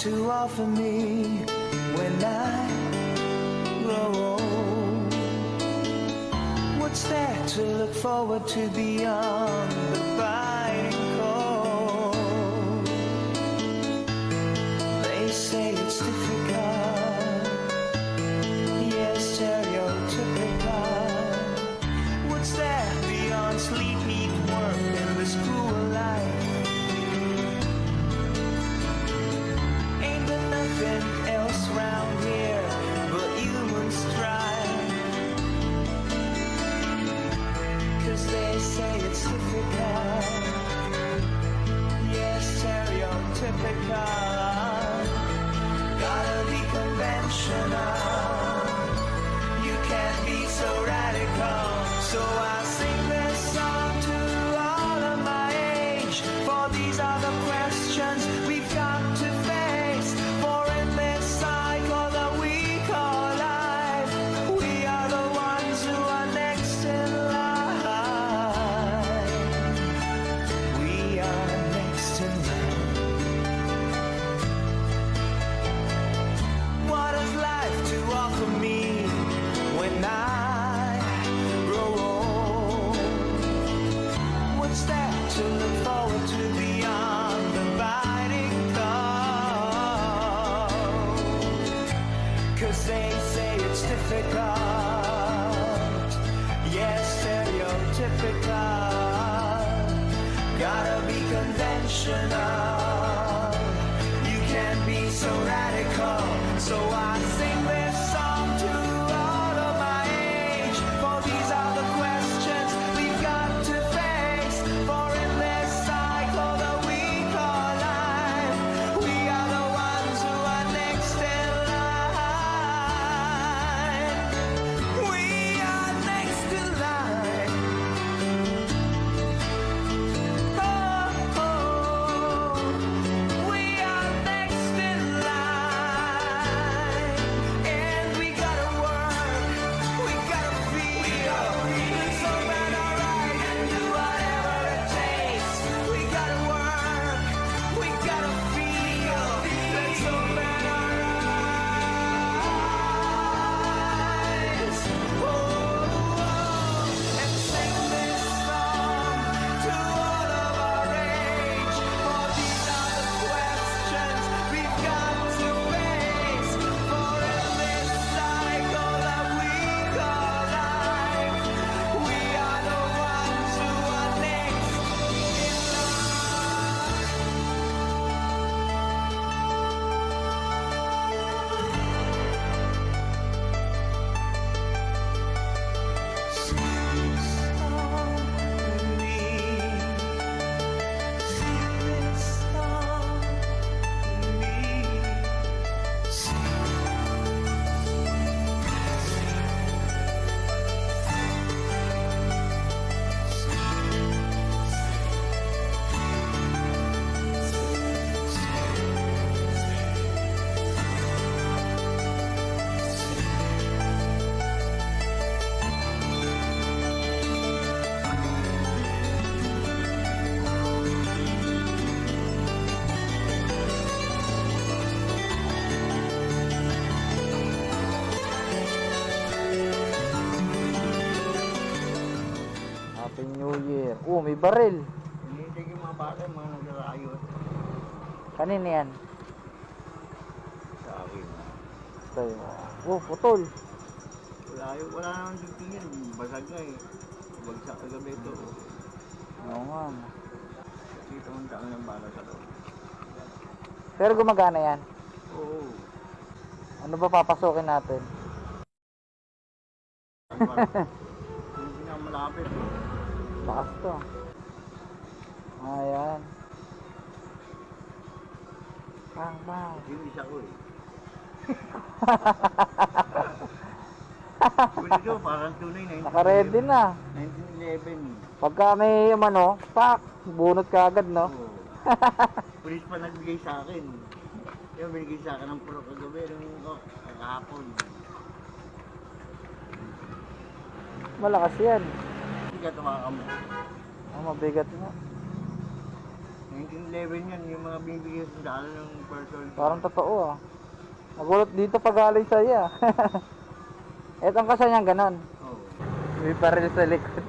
to offer me when I grow old? What's there to look forward to beyond the biting cold? They say it's difficult, yes, stereotypical. What's there beyond sleep, eat, work, and this cruel life? Ain't there nothing else round here but human strife? 'Cause they say it's difficult, yes, stereotypical. Gotta be conventional, you can't be so radical. So I sing this song to all of my age, for these are the questions we've got to face. For in this cycle that we call life, we are the ones who are next in line. We are next in line. What has life to offer me when I grow old? What's there to look forward to beyond the biting cold? 'Cause they say it's difficult, yes, stereotypical. Gotta be conventional, you can't be so radical. So I sing this song to all of my age, for these are the questions we've got to face. For in this cycle that we call life, we are the ones who are next in line. We are next in line. Oh, oh, we are next in line. And we gotta work, we gotta feel, let's open our eyes and do whatever it takes. We gotta work, we gotta feel, let's open our eyes. Oh, and sing this song to all of our age, for these are the questions we've got to face. For in this cycle that we call life, we are the ones who are next in Happy New Year. Oh, may baril. Hinihintay yung mga bata, mga nagrarayot Kanina yan. sa akin. Tayo. Oh, putol. Wala naman dito yan. Basag na eh. Bagsak ka gabi ito. Oo nga. Kasi ito ang dami ng bala sa loob. Pero gumagana yan. Oo. Ano ba papasukin natin? Ano ba? Hindi na malapit. Lakas to. Ayan. Bang, bang. Hindi siya ko eh. Pwede ko, parang tunay 1911. Naka-ready na. 1911. Pagka may umano, pak, bunot ka agad, no? Oo. Pulis pa nagbigay sa akin. Yung binigay sa akin ng puro kagabi, kahapon. Malakas yan. Hindi ka tumakam mo. Mabigat nga. 1911 1911 yan, yung mga binibigay sa daan ng person. Parang totoo ah. Nagulat dito pag galing sa iya. Etong kasi niyang ganon. Oo. May baril sa likod.